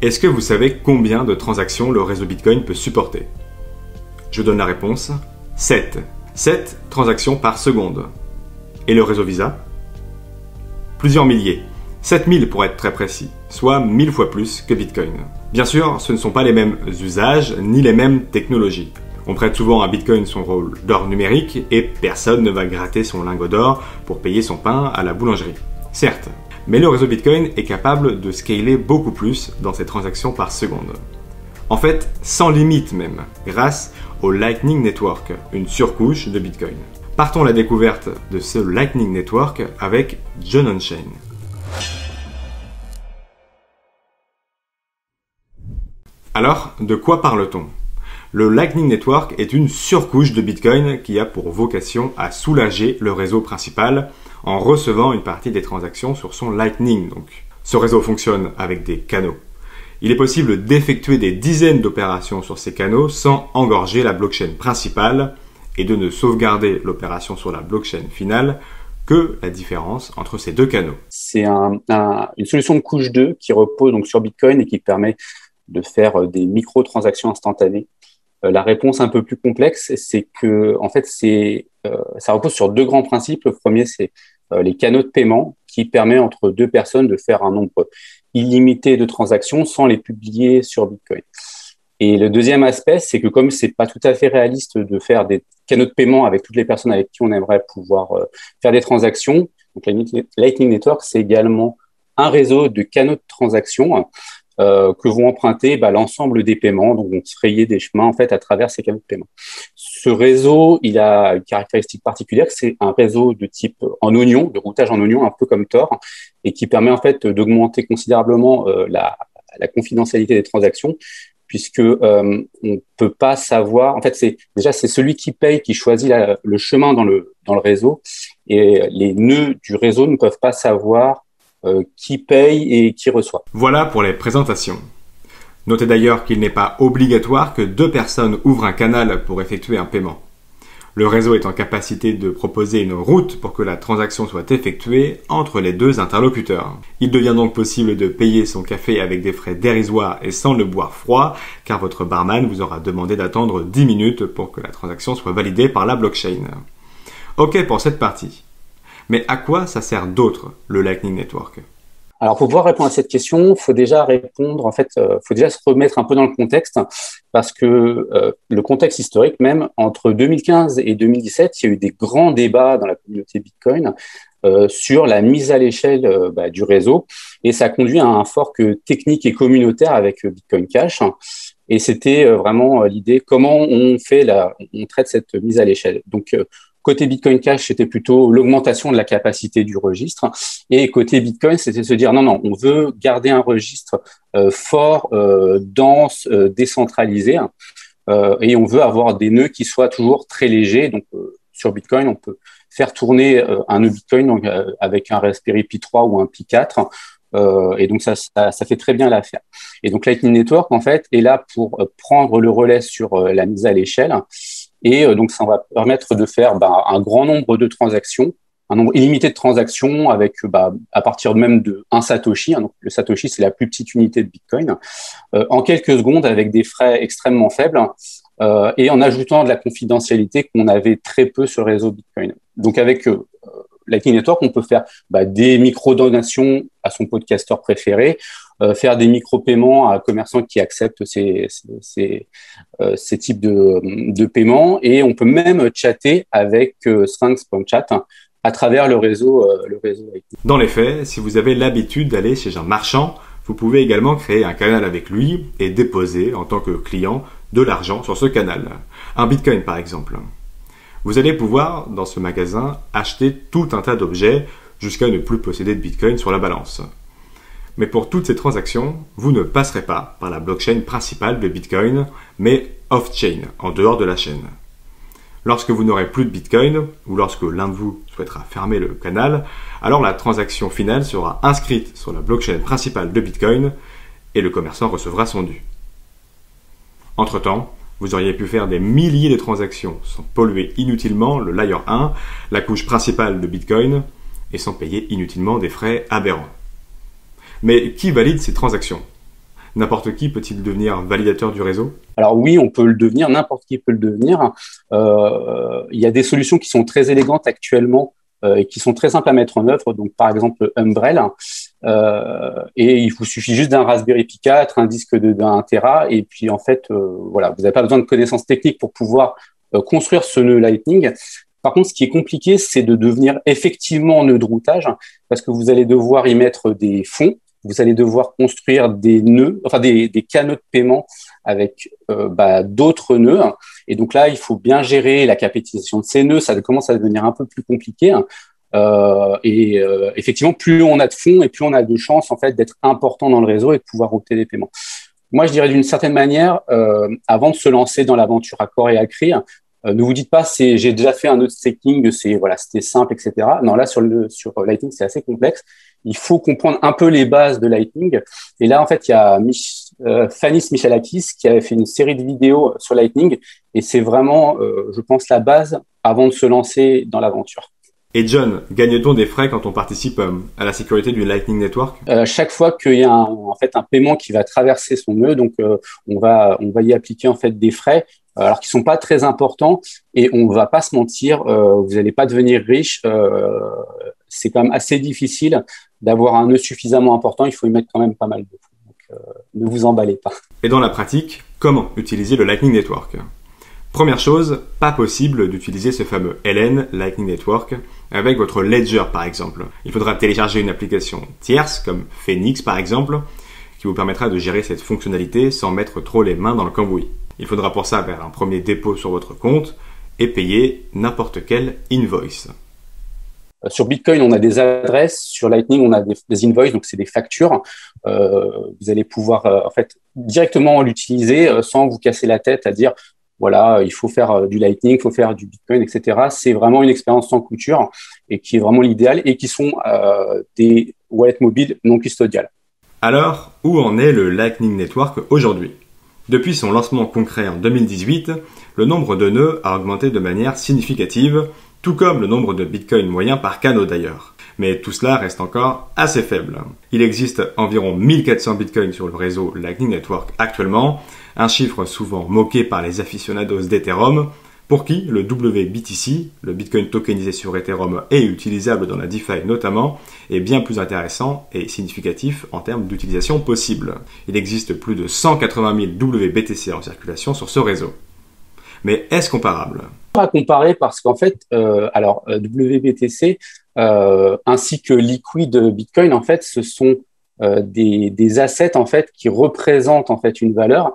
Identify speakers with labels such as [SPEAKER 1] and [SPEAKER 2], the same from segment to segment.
[SPEAKER 1] Est-ce que vous savez combien de transactions le réseau Bitcoin peut supporter? Je donne la réponse, 7. 7 transactions par seconde. Et le réseau Visa? Plusieurs milliers. 7000 pour être très précis, soit 1000 fois plus que Bitcoin. Bien sûr, ce ne sont pas les mêmes usages ni les mêmes technologies. On prête souvent à Bitcoin son rôle d'or numérique et personne ne va gratter son lingot d'or pour payer son pain à la boulangerie. Certes, mais le réseau Bitcoin est capable de scaler beaucoup plus dans ses transactions par seconde. En fait, sans limite même, grâce au Lightning Network, une surcouche de Bitcoin. Partons à la découverte de ce Lightning Network avec John Onchain. Alors, de quoi parle-t-on? Le Lightning Network est une surcouche de Bitcoin qui a pour vocation à soulager le réseau principal en recevant une partie des transactions sur son Lightning. Donc, ce réseau fonctionne avec des canaux. Il est possible d'effectuer des dizaines d'opérations sur ces canaux sans engorger la blockchain principale et de ne sauvegarder l'opération sur la blockchain finale que la différence entre ces deux canaux.
[SPEAKER 2] C'est une solution de couche 2 qui repose donc sur Bitcoin et qui permet de faire des micro-transactions instantanées. La réponse un peu plus complexe, c'est que en fait, ça repose sur deux grands principes. Le premier, c'est les canaux de paiement qui permet entre deux personnes de faire un nombre illimité de transactions sans les publier sur Bitcoin. Et le deuxième aspect, c'est que comme c'est pas tout à fait réaliste de faire des canaux de paiement avec toutes les personnes avec qui on aimerait pouvoir faire des transactions, donc Lightning Network, c'est également un réseau de canaux de transactions que vont emprunter l'ensemble des paiements, donc vont se frayer des chemins en fait à travers ces canaux de paiement. Ce réseau, il a une caractéristique particulière, c'est un réseau de type en oignon, de routage en oignon, un peu comme Tor, et qui permet en fait d'augmenter considérablement la confidentialité des transactions, puisque on peut pas savoir. En fait, c'est celui qui paye qui choisit le chemin dans le réseau, et les nœuds du réseau ne peuvent pas savoir qui paye et qui reçoit.
[SPEAKER 1] Voilà pour les présentations. Notez d'ailleurs qu'il n'est pas obligatoire que deux personnes ouvrent un canal pour effectuer un paiement. Le réseau est en capacité de proposer une route pour que la transaction soit effectuée entre les deux interlocuteurs. Il devient donc possible de payer son café avec des frais dérisoires et sans le boire froid, car votre barman vous aura demandé d'attendre 10 minutes pour que la transaction soit validée par la blockchain. Ok pour cette partie. Mais à quoi ça sert d'autre, le Lightning Network?
[SPEAKER 2] Alors, pour pouvoir répondre à cette question, faut déjà se remettre un peu dans le contexte, parce que le contexte historique même, entre 2015 et 2017, il y a eu des grands débats dans la communauté Bitcoin sur la mise à l'échelle du réseau, et ça a conduit à un fork technique et communautaire avec Bitcoin Cash. Et c'était vraiment l'idée, comment on traite cette mise à l'échelle. Donc, côté Bitcoin Cash, c'était plutôt l'augmentation de la capacité du registre. Et côté Bitcoin, c'était se dire non, on veut garder un registre fort, dense, décentralisé. Et on veut avoir des nœuds qui soient toujours très légers. Donc, sur Bitcoin, on peut faire tourner un nœud Bitcoin donc, avec un Raspberry Pi 3 ou un Pi 4. Et donc, ça fait très bien l'affaire. Et donc, Lightning Network, en fait, est là pour prendre le relais sur la mise à l'échelle. Et donc, ça va permettre de faire un grand nombre de transactions, un nombre illimité de transactions avec à partir même de 1 Satoshi. Donc, le Satoshi, c'est la plus petite unité de Bitcoin, en quelques secondes avec des frais extrêmement faibles et en ajoutant de la confidentialité qu'on avait très peu sur le réseau Bitcoin. Donc, avec Lightning Network, on peut faire des micro-donations à son podcasteur préféré, faire des micro-paiements à un commerçant qui accepte ces types de paiements, et on peut même chatter avec Sphinx.chat à travers le réseau Lightning.
[SPEAKER 1] Dans les faits, si vous avez l'habitude d'aller chez un marchand, vous pouvez également créer un canal avec lui et déposer en tant que client de l'argent sur ce canal. Un Bitcoin par exemple. Vous allez pouvoir, dans ce magasin, acheter tout un tas d'objets jusqu'à ne plus posséder de Bitcoin sur la balance. Mais pour toutes ces transactions, vous ne passerez pas par la blockchain principale de Bitcoin, mais off-chain, en dehors de la chaîne. Lorsque vous n'aurez plus de Bitcoin, ou lorsque l'un de vous souhaitera fermer le canal, alors la transaction finale sera inscrite sur la blockchain principale de Bitcoin et le commerçant recevra son dû. Entre-temps, vous auriez pu faire des milliers de transactions sans polluer inutilement le Layer 1, la couche principale de Bitcoin, et sans payer inutilement des frais aberrants. Mais qui valide ces transactions? N'importe qui peut-il devenir validateur du réseau?
[SPEAKER 2] Alors oui, on peut le devenir, n'importe qui peut le devenir. Il y a des solutions qui sont très élégantes actuellement et qui sont très simples à mettre en œuvre. Donc par exemple Umbrel, et il vous suffit juste d'un Raspberry Pi 4, un disque d'1 Tera, et puis en fait, voilà, vous n'avez pas besoin de connaissances techniques pour pouvoir construire ce nœud Lightning. Par contre, ce qui est compliqué, c'est de devenir effectivement nœud de routage, parce que vous allez devoir y mettre des fonds, vous allez devoir construire des nœuds, enfin des canaux de paiement avec d'autres nœuds. Et donc là, il faut bien gérer la capitalisation de ces nœuds. Ça commence à devenir un peu plus compliqué. Effectivement, plus on a de fonds et plus on a de chances en fait d'être important dans le réseau et de pouvoir router des paiements. Moi, je dirais d'une certaine manière, avant de se lancer dans l'aventure à corps et à cri, ne vous dites pas j'ai déjà fait un nœud de staking, c'était simple, etc. Non, là sur Lightning, c'est assez complexe. Il faut comprendre un peu les bases de Lightning. Et là, en fait, il y a Fanis Michalakis qui avait fait une série de vidéos sur Lightning. Et c'est vraiment, je pense, la base avant de se lancer dans l'aventure.
[SPEAKER 1] Et John, gagne-t-on des frais quand on participe à la sécurité du Lightning Network?
[SPEAKER 2] Chaque fois qu'il y a un paiement qui va traverser son nœud, donc on va y appliquer en fait des frais, alors qui sont pas très importants, et on va pas se mentir, vous n'allez pas devenir riche. C'est quand même assez difficile d'avoir un nœud suffisamment important. Il faut y mettre quand même pas mal de fonds. Donc ne vous emballez pas.
[SPEAKER 1] Et dans la pratique, comment utiliser le Lightning Network? Première chose, pas possible d'utiliser ce fameux LN, Lightning Network, avec votre Ledger par exemple. Il faudra télécharger une application tierce, comme Phoenix par exemple, qui vous permettra de gérer cette fonctionnalité sans mettre trop les mains dans le cambouis. Il faudra pour ça faire un premier dépôt sur votre compte et payer n'importe quel invoice.
[SPEAKER 2] Sur Bitcoin, on a des adresses. Sur Lightning, on a des invoices, donc c'est des factures. Vous allez pouvoir en fait directement l'utiliser sans vous casser la tête à dire voilà, il faut faire du Lightning, il faut faire du Bitcoin, etc. C'est vraiment une expérience sans couture et qui est vraiment l'idéal et qui sont des wallets mobiles non custodiales.
[SPEAKER 1] Alors, où en est le Lightning Network aujourd'hui? Depuis son lancement concret en 2018, le nombre de nœuds a augmenté de manière significative, tout comme le nombre de Bitcoin moyens par canot d'ailleurs. Mais tout cela reste encore assez faible. Il existe environ 1400 Bitcoins sur le réseau Lightning Network actuellement, un chiffre souvent moqué par les aficionados d'Ethereum, pour qui le WBTC, le Bitcoin tokenisé sur Ethereum et utilisable dans la DeFi notamment, est bien plus intéressant et significatif en termes d'utilisation possible. Il existe plus de 180 000 WBTC en circulation sur ce réseau. Mais est-ce comparable?
[SPEAKER 2] À comparer parce qu'en fait, WBTC ainsi que Liquid Bitcoin, en fait, ce sont des assets en fait qui représentent en fait une valeur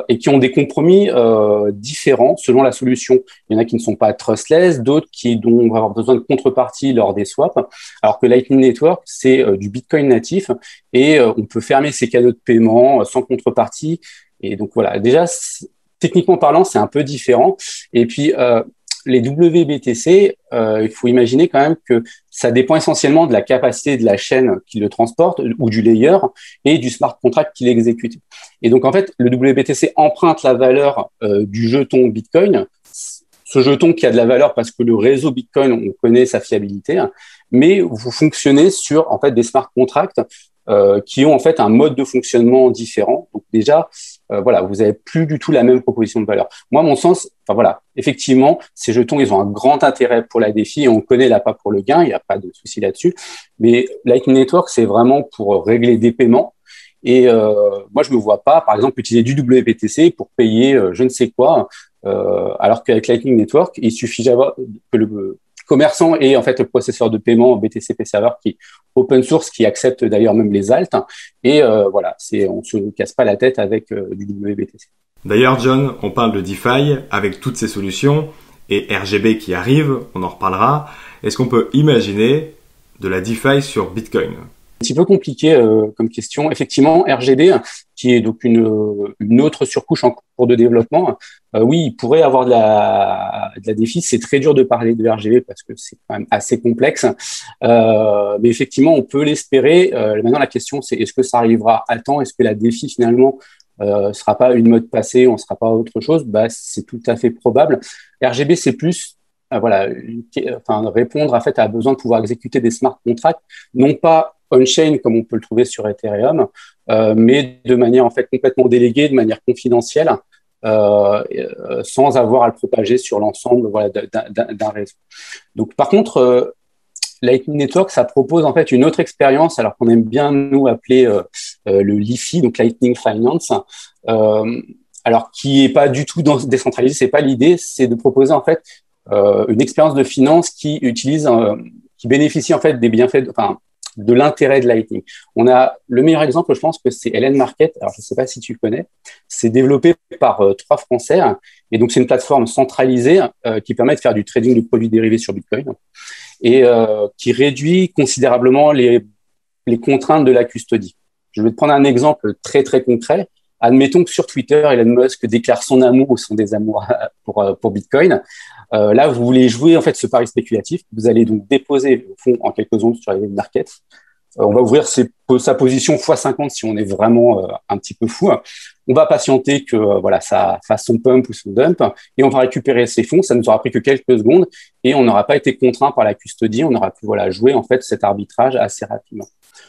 [SPEAKER 2] et qui ont des compromis différents selon la solution. Il y en a qui ne sont pas trustless, d'autres qui vont avoir besoin de contrepartie lors des swaps, alors que Lightning Network, c'est du Bitcoin natif et on peut fermer ses canaux de paiement sans contrepartie. Et donc voilà, déjà, techniquement parlant, c'est un peu différent. Et puis, les WBTC, il faut imaginer quand même que ça dépend essentiellement de la capacité de la chaîne qui le transporte ou du layer et du smart contract qui l'exécute. Et donc, en fait, le WBTC emprunte la valeur du jeton Bitcoin, ce jeton qui a de la valeur parce que le réseau Bitcoin, on connaît sa fiabilité, mais vous fonctionnez sur en fait des smart contracts qui ont en fait un mode de fonctionnement différent. Donc déjà, voilà, vous avez plus du tout la même proposition de valeur. Moi, à mon sens, enfin voilà, effectivement, ces jetons, ils ont un grand intérêt pour la défi et on connaît l'appât pour le gain, il n'y a pas de souci là-dessus. Mais Lightning Network, c'est vraiment pour régler des paiements. Et moi, je me vois pas, par exemple, utiliser du WBTC pour payer je ne sais quoi, alors qu'avec Lightning Network, il suffit que le commerçant ait en fait le processeur de paiement BTCP Server qui est open source, qui accepte d'ailleurs même les alts. Et voilà, on se casse pas la tête avec du WBTC.
[SPEAKER 1] D'ailleurs, John, on parle de DeFi avec toutes ces solutions et RGB qui arrive, on en reparlera. Est-ce qu'on peut imaginer de la DeFi sur Bitcoin?
[SPEAKER 2] Un petit peu compliqué comme question. Effectivement, RGB, qui est donc une autre surcouche en cours de développement, oui, il pourrait avoir de la défi. C'est très dur de parler de RGB parce que c'est quand même assez complexe. Mais effectivement, on peut l'espérer. Maintenant, la question, c'est est-ce que ça arrivera à temps? Est-ce que la défi, finalement, sera pas une mode passée, on sera pas autre chose? Bah, c'est tout à fait probable. RGB, c'est plus répondre en fait à besoin de pouvoir exécuter des smart contracts, non pas on-chain comme on peut le trouver sur Ethereum, mais de manière en fait complètement déléguée, de manière confidentielle, sans avoir à le propager sur l'ensemble voilà, d'un réseau. Donc, par contre, Lightning Network, ça propose en fait une autre expérience, alors qu'on aime bien nous appeler le LiFi, donc Lightning Finance, alors qui est pas du tout décentralisé. C'est pas l'idée, c'est de proposer en fait une expérience de finance qui utilise, qui bénéficie en fait des bienfaits, enfin de l'intérêt de Lightning. On a le meilleur exemple, je pense que c'est LN Market. Alors je sais pas si tu connais. C'est développé par 3 Français et donc c'est une plateforme centralisée qui permet de faire du trading de produits dérivés sur Bitcoin et qui réduit considérablement les contraintes de la custodie. Je vais te prendre un exemple très très concret. Admettons que sur Twitter, Elon Musk déclare son amour ou son désamour pour Bitcoin. Là, vous voulez jouer en fait ce pari spéculatif. Vous allez donc déposer au fond en quelques secondes sur les markets. On va ouvrir sa position x50 si on est vraiment un petit peu fou. On va patienter que voilà ça fasse son pump ou son dump et on va récupérer ces fonds. Ça nous aura pris que quelques secondes et on n'aura pas été contraint par la custodie. On aura pu voilà jouer en fait cet arbitrage assez rapidement.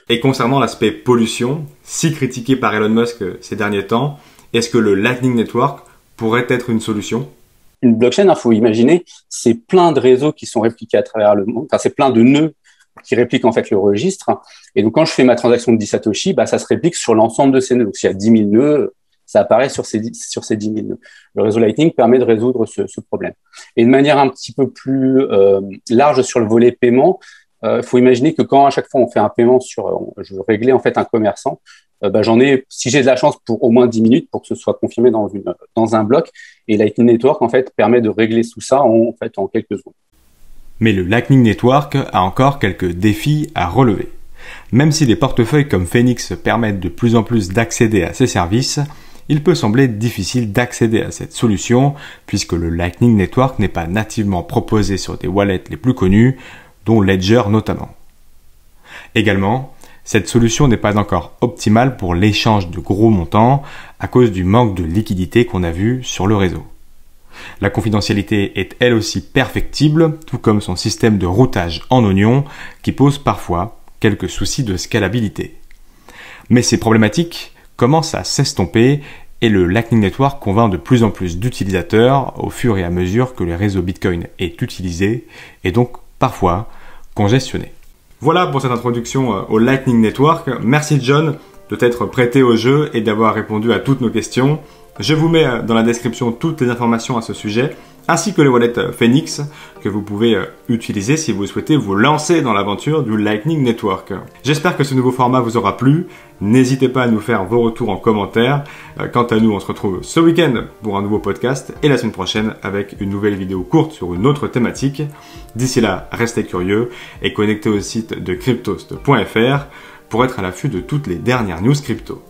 [SPEAKER 1] Et concernant l'aspect pollution, si critiqué par Elon Musk ces derniers temps, est-ce que le Lightning Network pourrait être une solution?
[SPEAKER 2] Une blockchain, il faut imaginer, c'est plein de réseaux qui sont répliqués à travers le monde. Enfin, c'est plein de nœuds qui répliquent en fait le registre. Et donc, quand je fais ma transaction de 10 Satoshi, ça se réplique sur l'ensemble de ces nœuds. Donc, s'il y a 10 000 nœuds, ça apparaît sur ces 10 000 nœuds. Le réseau Lightning permet de résoudre ce problème. Et de manière un petit peu plus large sur le volet paiement, il faut imaginer que quand à chaque fois on fait un paiement je veux régler en fait un commerçant, j'en ai, si j'ai de la chance, pour au moins 10 minutes pour que ce soit confirmé dans un bloc. Et Lightning Network en fait permet de régler tout ça en quelques secondes.
[SPEAKER 1] Mais le Lightning Network a encore quelques défis à relever. Même si des portefeuilles comme Phoenix permettent de plus en plus d'accéder à ces services, il peut sembler difficile d'accéder à cette solution puisque le Lightning Network n'est pas nativement proposé sur des wallets les plus connus, dont Ledger notamment. Également, cette solution n'est pas encore optimale pour l'échange de gros montants à cause du manque de liquidité qu'on a vu sur le réseau. La confidentialité est elle aussi perfectible, tout comme son système de routage en oignon qui pose parfois quelques soucis de scalabilité. Mais ces problématiques commencent à s'estomper et le Lightning Network convainc de plus en plus d'utilisateurs au fur et à mesure que le réseau Bitcoin est utilisé et donc parfois congestionné. Voilà pour cette introduction au Lightning Network. Merci John de t'être prêté au jeu et d'avoir répondu à toutes nos questions. Je vous mets dans la description toutes les informations à ce sujet, ainsi que les wallets Phoenix que vous pouvez utiliser si vous souhaitez vous lancer dans l'aventure du Lightning Network. J'espère que ce nouveau format vous aura plu. N'hésitez pas à nous faire vos retours en commentaire. Quant à nous, on se retrouve ce week-end pour un nouveau podcast et la semaine prochaine avec une nouvelle vidéo courte sur une autre thématique. D'ici là, restez curieux et connectez au site de cryptost.fr pour être à l'affût de toutes les dernières news crypto.